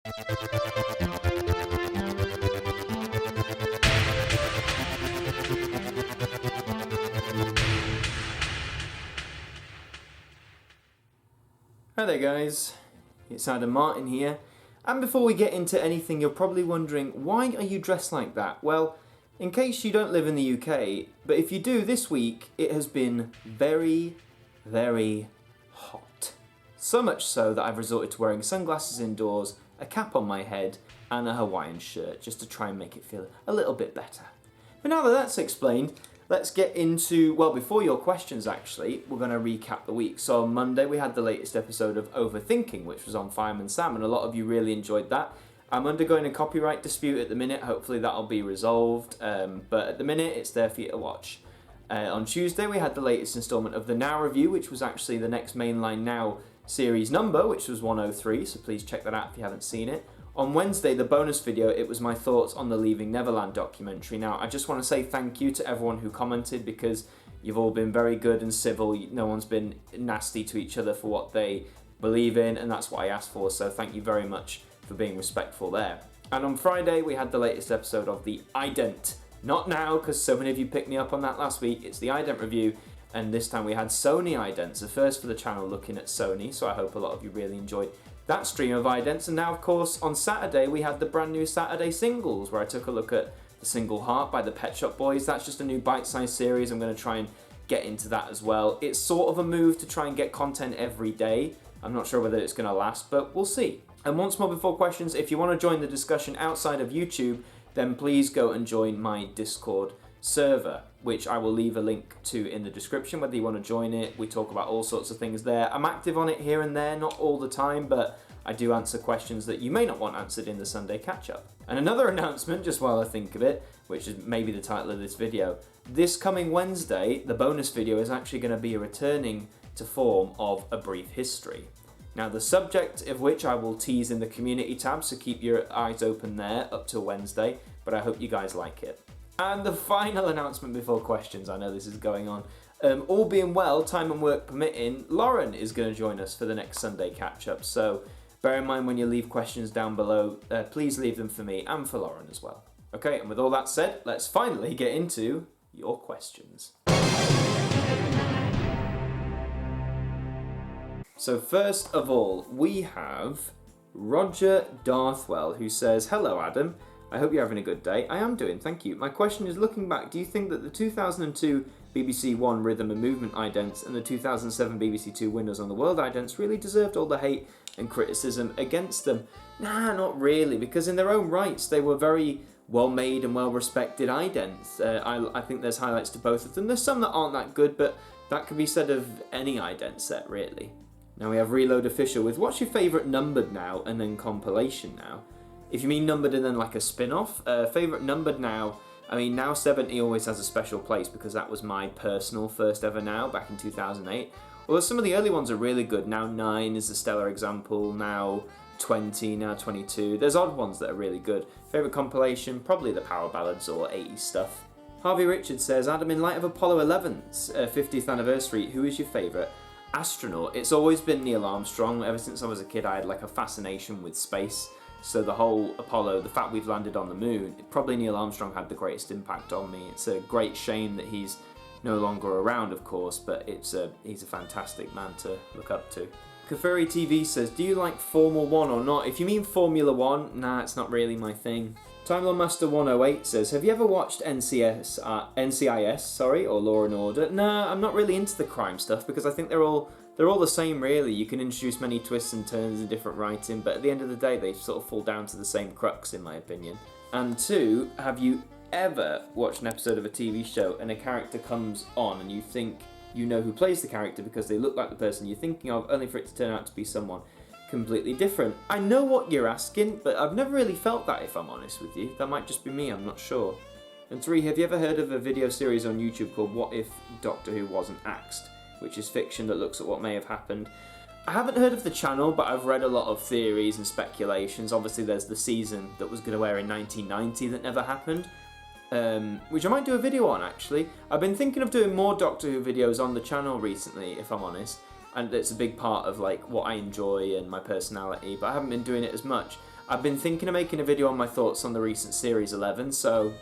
Hi there guys, it's Martyn here, and before we get into anything you're probably wondering, why are you dressed like that? Well, in case you don't live in the UK, but if you do, this week it has been very, very hot. So much so that I've resorted to wearing sunglasses indoors, a cap on my head and a Hawaiian shirt just to try and make it feel a little bit better. But now that that's explained, let's get into, well, before your questions actually, we're going to recap the week. So on Monday we had the latest episode of Overthinking, which was on Fireman Sam, and a lot of you really enjoyed that. I'm undergoing a copyright dispute at the minute, hopefully that'll be resolved, but at the minute it's there for you to watch. On Tuesday we had the latest instalment of the Now Review, which was actually the next Mainline Now series number, which was 103, so please check that out if you haven't seen it. On Wednesday, the bonus video, it was my thoughts on the Leaving Neverland documentary. Now, I just want to say thank you to everyone who commented, because you've all been very good and civil. No one's been nasty to each other for what they believe in, and that's what I asked for, so thank you very much for being respectful there. And on Friday, we had the latest episode of the IDENT. Not now, because so many of you picked me up on that last week. It's the IDENT review, and this time we had Sony IDENTs, the first for the channel looking at Sony, so I hope a lot of you really enjoyed that stream of idents. And now, of course, on Saturday we had the brand new Saturday singles, where I took a look at The Single Heart by the Pet Shop Boys. That's just a new bite-sized series. I'm going to try and get into that as well. It's sort of a move to try and get content every day. I'm not sure whether it's going to last, but we'll see. And once more before questions, if you want to join the discussion outside of YouTube, then please go and join my Discord server, which I will leave a link to in the description, whether you want to join it. We talk about all sorts of things there. I'm active on it here and there, not all the time, but I do answer questions that you may not want answered in the Sunday catch-up. And another announcement, just while I think of it, which is maybe the title of this video, this coming Wednesday, the bonus video is actually going to be a returning to form of A Brief History. Now, the subject of which I will tease in the community tab, so keep your eyes open there up till Wednesday, but I hope you guys like it. And the final announcement before questions, I know this is going on. All being well, time and work permitting, Lauren is going to join us for the next Sunday catch-up. So bear in mind when you leave questions down below, please leave them for me and for Lauren as well. Okay, and with all that said, let's finally get into your questions. So first of all, we have Roger Darthwell, who says, "Hello Adam, I hope you're having a good day." I am doing, thank you. My question is, looking back, do you think that the 2002 BBC One Rhythm and Movement idents and the 2007 BBC Two Windows on the World idents really deserved all the hate and criticism against them? Nah, not really, because in their own rights they were very well made and well respected idents. I think there's highlights to both of them. There's some that aren't that good, but that could be said of any ident set really. Now we have Reload Official with, what's your favourite numbered now and then compilation now? If you mean numbered and then like a spin-off, favourite numbered now, I mean Now 70 always has a special place because that was my personal first ever Now back in 2008. Although some of the early ones are really good. Now 9 is a stellar example, Now 20, Now 22. There's odd ones that are really good. Favourite compilation, probably the Power Ballads or 80s stuff. Harvey Richards says, Adam, in light of Apollo 11's 50th anniversary, who is your favourite astronaut? It's always been Neil Armstrong. Ever since I was a kid I had like a fascination with space. So the whole Apollo, the fact we've landed on the moon, probably Neil Armstrong had the greatest impact on me. It's a great shame that he's no longer around, of course, but he's a fantastic man to look up to. Kafuri TV says, do you like Formula 1 or not? If you mean Formula 1, nah, it's not really my thing. Timelord Master 108 says, have you ever watched NCIS, or Law and Order? Nah, I'm not really into the crime stuff because I think they're all the same really. You can introduce many twists and turns in different writing, but at the end of the day they sort of fall down to the same crux in my opinion. And 2, have you ever watched an episode of a TV show and a character comes on and you think you know who plays the character because they look like the person you're thinking of, only for it to turn out to be someone completely different? I know what you're asking, but I've never really felt that, if I'm honest with you. That might just be me, I'm not sure. And 3, have you ever heard of a video series on YouTube called What If Doctor Who Wasn't Axed, which is fiction that looks at what may have happened? I haven't heard of the channel, but I've read a lot of theories and speculations. Obviously there's the season that was going to air in 1990 that never happened, which I might do a video on actually. I've been thinking of doing more Doctor Who videos on the channel recently, if I'm honest, and it's a big part of like what I enjoy and my personality, but I haven't been doing it as much. I've been thinking of making a video on my thoughts on the recent Series 11, so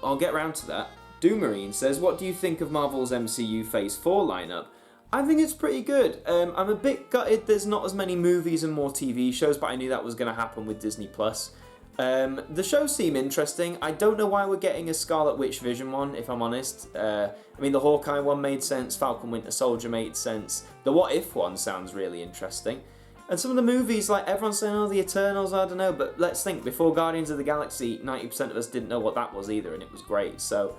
I'll get round to that. Doomarine says, what do you think of Marvel's MCU Phase 4 lineup? I think it's pretty good. I'm a bit gutted there's not as many movies and more TV shows, but I knew that was going to happen with Disney+. The shows seem interesting. I don't know why we're getting a Scarlet Witch Vision one, if I'm honest. I mean, the Hawkeye one made sense, Falcon Winter Soldier made sense. The What If one sounds really interesting. And some of the movies, like everyone's saying, oh, the Eternals, I don't know, but let's think, before Guardians of the Galaxy, 90% of us didn't know what that was either, and it was great. So,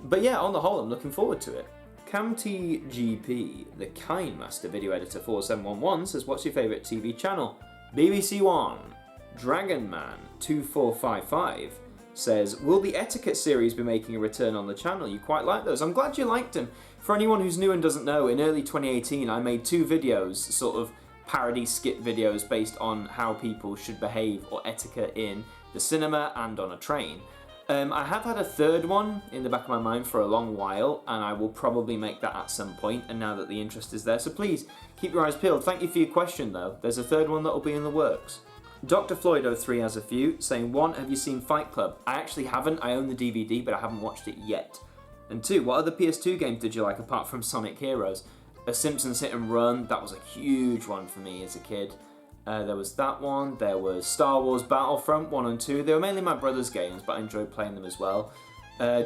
but yeah, on the whole, I'm looking forward to it. CamTGP, the Kindmaster video editor 4711, says, what's your favourite TV channel? BBC One. Dragonman2455 says, will the Etiquette series be making a return on the channel? You quite like those. I'm glad you liked them. For anyone who's new and doesn't know, in early 2018 I made 2 videos, sort of parody skit videos based on how people should behave or etiquette in the cinema and on a train. I have had a third one in the back of my mind for a long while, and I will probably make that at some point, and now that the interest is there, so please keep your eyes peeled. Thank you for your question though. There's a third one that will be in the works. Dr. Floyd03 has a few, saying, 1, have you seen Fight Club? I actually haven't. I own the DVD, but I haven't watched it yet. And 2, what other PS2 games did you like apart from Sonic Heroes? A Simpsons Hit and Run, that was a huge one for me as a kid. There was that one. There was Star Wars Battlefront 1 and 2. They were mainly my brother's games, but I enjoyed playing them as well.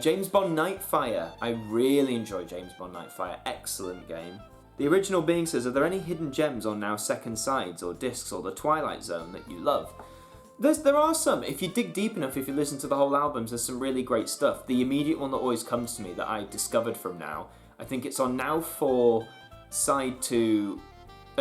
James Bond Nightfire. I really enjoyed James Bond Nightfire. Excellent game. The original being says, are there any hidden gems on Now Second Sides or discs or The Twilight Zone that you love? There are some. If you dig deep enough, if you listen to the whole albums, there's some really great stuff. The immediate one that always comes to me that I discovered from Now, I think it's on Now 4 Side 2,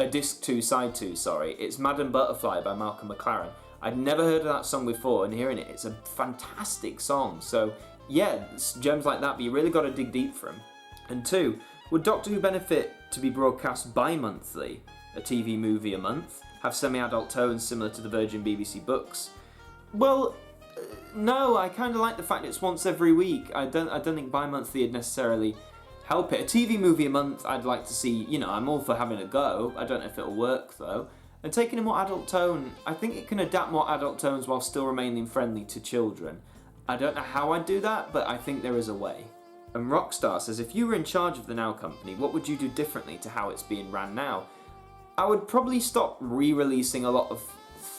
Disc 2 Side 2, sorry. It's Madam Butterfly by Malcolm McLaren. I'd never heard of that song before, and hearing it, it's a fantastic song. So yeah, gems like that, but you really got to dig deep for them. And 2, would Doctor Who benefit to be broadcast bi-monthly, a TV movie a month, have semi-adult tones similar to the Virgin BBC books? Well, no, I kind of like the fact it's once every week. I don't think bi-monthly would necessarily help it. A TV movie a month, I'd like to see, you know, I'm all for having a go. I don't know if it'll work though. And taking a more adult tone, I think it can adapt more adult tones while still remaining friendly to children. I don't know how I'd do that, but I think there is a way. And Rockstar says, if you were in charge of the Now company, what would you do differently to how it's being ran now? I would probably stop re-releasing a lot of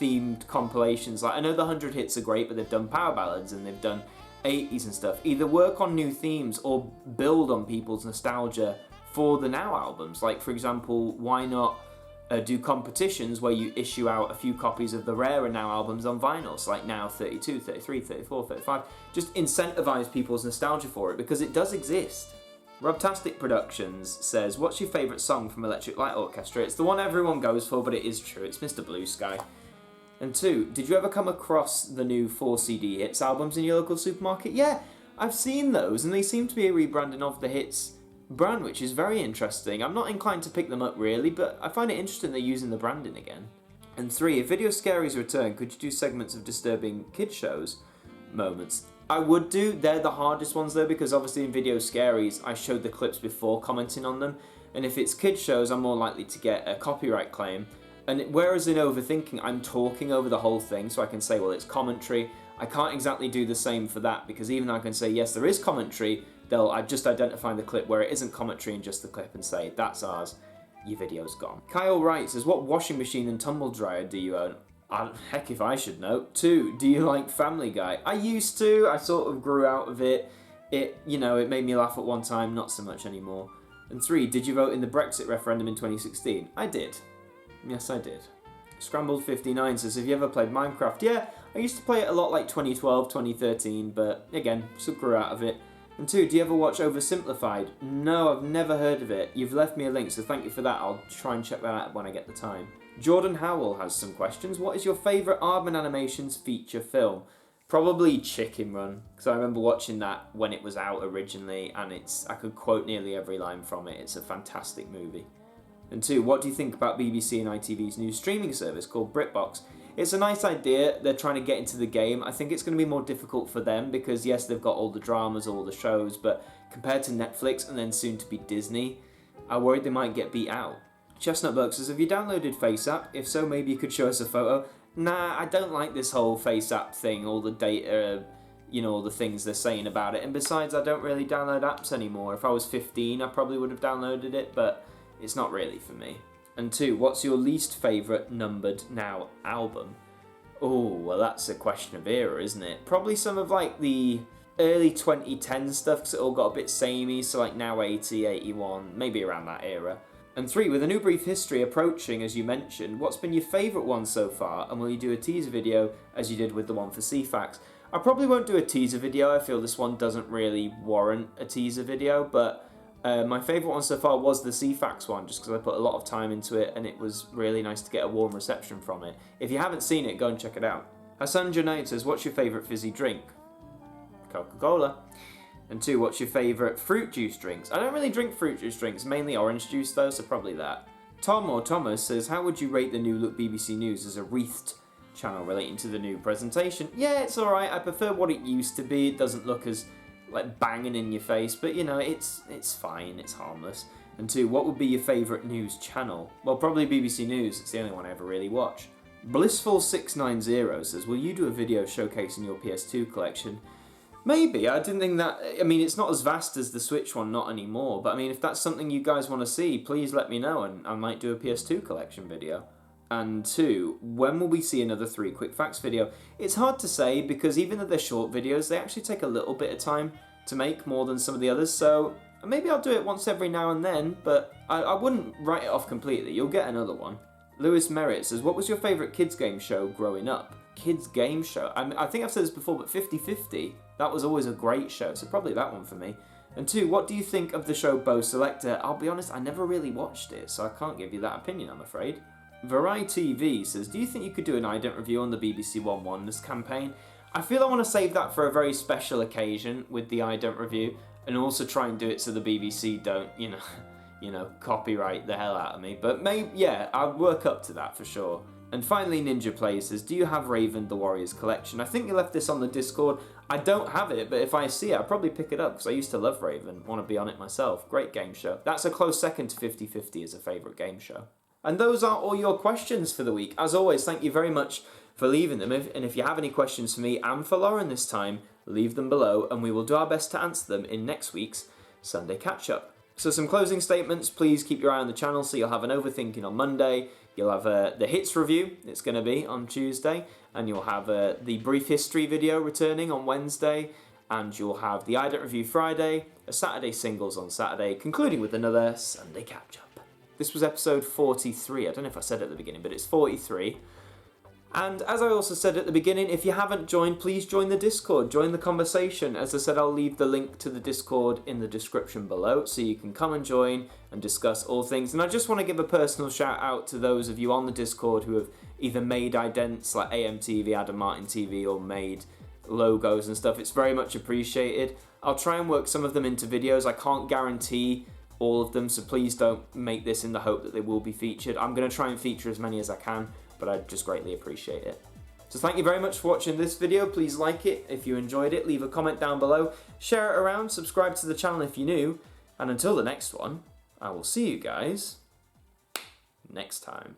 themed compilations. Like, I know the 100 hits are great, but they've done power ballads and they've done 80s and stuff. Either work on new themes or build on people's nostalgia for the Now albums. Like, for example, why not do competitions where you issue out a few copies of the rarer Now albums on vinyls, like Now 32, 33, 34, 35. Just incentivize people's nostalgia for it, because it does exist. Robtastic Productions says, what's your favourite song from Electric Light Orchestra? It's the one everyone goes for, but it is true. It's Mr. Blue Sky. And 2, did you ever come across the new 4 CD Hits albums in your local supermarket? Yeah, I've seen those, and they seem to be a rebranding of the Hits brand, which is very interesting. I'm not inclined to pick them up really, but I find it interesting they're using the branding again. And 3, if Video Scaries return, could you do segments of disturbing kid shows moments? I would do. They're the hardest ones though, because obviously in Video Scaries I showed the clips before commenting on them, and if it's kid shows I'm more likely to get a copyright claim. And whereas in Overthinking I'm talking over the whole thing, so I can say, well, it's commentary. I can't exactly do the same for that, because even though I can say yes there is commentary, I just identify the clip where it isn't commentary and just the clip and say, that's ours, your video's gone. Kyle Wright says, what washing machine and tumble dryer do you own? Heck if I should know. 2, do you like Family Guy? I used to, I sort of grew out of it. It made me laugh at one time, not so much anymore. And 3, did you vote in the Brexit referendum in 2016? I did. Yes, I did. Scrambled59 says, have you ever played Minecraft? Yeah, I used to play it a lot like 2012, 2013, but again, sort of grew out of it. And 2, do you ever watch Oversimplified? No, I've never heard of it. You've left me a link, so thank you for that. I'll try and check that out when I get the time. Jordan Howell has some questions. What is your favourite Aardman Animations feature film? Probably Chicken Run, because I remember watching that when it was out originally, and I could quote nearly every line from it. It's a fantastic movie. And 2, what do you think about BBC and ITV's new streaming service called BritBox? It's a nice idea. They're trying to get into the game. I think it's going to be more difficult for them because, yes, they've got all the dramas, all the shows, but compared to Netflix and then soon to be Disney, I worried they might get beat out. Chestnut Buck says, have you downloaded FaceApp? If so, maybe you could show us a photo. nah, I don't like this whole Face app thing, all the data, you know, all the things they're saying about it. And besides, I don't really download apps anymore. If I was 15, I probably would have downloaded it, but it's not really for me. And 2, what's your least favourite numbered now album? Oh, well, that's a question of era, isn't it? Probably some of like the early 2010 stuff, because it all got a bit samey, so like Now 80, 81, maybe around that era. And 3, with a new brief history approaching, as you mentioned, what's been your favourite one so far, and will you do a teaser video as you did with the one for CFAX? I probably won't do a teaser video. I feel this one doesn't really warrant a teaser video, but my favourite one so far was the CFAX one, just because I put a lot of time into it and it was really nice to get a warm reception from it. If you haven't seen it, go and check it out. Hassan Junaid says, what's your favourite fizzy drink? Coca-Cola. And 2, what's your favourite fruit juice drinks? I don't really drink fruit juice drinks, mainly orange juice though, so probably that. Tom or Thomas says, how would you rate the new look BBC News as a wreathed channel relating to the new presentation? Yeah, it's alright. I prefer what it used to be. It doesn't look as like banging in your face, but you know, it's fine, it's harmless. And 2, what would be your favourite news channel? Well, probably BBC News. It's the only one I ever really watch. Blissful690 says, will you do a video showcasing your PS2 collection? Maybe. I didn't think that... I mean, it's not as vast as the Switch one, not anymore, but I mean, if that's something you guys want to see, please let me know and I might do a PS2 collection video. And 2, when will we see another 3 quick facts video? It's hard to say, because even though they're short videos, they actually take a little bit of time to make, more than some of the others, so maybe I'll do it once every now and then, but I wouldn't write it off completely. You'll get another one. Lewis Merritt says, what was your favourite kids game show growing up? Kids game show? I think I've said this before, but 50/50, that was always a great show, so probably that one for me. And 2, what do you think of the show Bo Selector? I'll be honest, I never really watched it, so I can't give you that opinion, I'm afraid. Variety TV says, do you think you could do an IDENT review on the BBC One Oneness campaign? I feel I want to save that for a very special occasion with the IDENT review, and also try and do it so the BBC don't, you know, copyright the hell out of me. But maybe, yeah, I'll work up to that for sure. And finally, Ninja Play says, do you have Raven the Warriors collection? I think you left this on the Discord. I don't have it, but if I see it, I'll probably pick it up, because I used to love Raven, want to be on it myself. Great game show. That's a close second to 50/50 as a favourite game show. And those are all your questions for the week. As always, thank you very much for leaving them. And if you have any questions for me and for Lauren this time, leave them below and we will do our best to answer them in next week's Sunday Catch-Up. So some closing statements. Please keep your eye on the channel, so you'll have an Overthinking on Monday. You'll have the Hits review, it's going to be on Tuesday. And you'll have the Brief History video returning on Wednesday. And you'll have the IDENT review Friday, a Saturday Singles on Saturday, concluding with another Sunday Catch-Up. This was episode 43. I don't know if I said it at the beginning, but it's 43. And as I also said at the beginning, if you haven't joined, please join the Discord. Join the conversation. As I said, I'll leave the link to the Discord in the description below, so you can come and join and discuss all things. And I just want to give a personal shout out to those of you on the Discord who have either made idents like AMTV, Adam Martin TV, or made logos and stuff. It's very much appreciated. I'll try and work some of them into videos. I can't guarantee all of them, so please don't make this in the hope that they will be featured. I'm going to try and feature as many as I can, but I just greatly appreciate it. So thank you very much for watching this video. Please like it if you enjoyed it, leave a comment down below, share it around, subscribe to the channel if you're new, and until the next one, I will see you guys next time.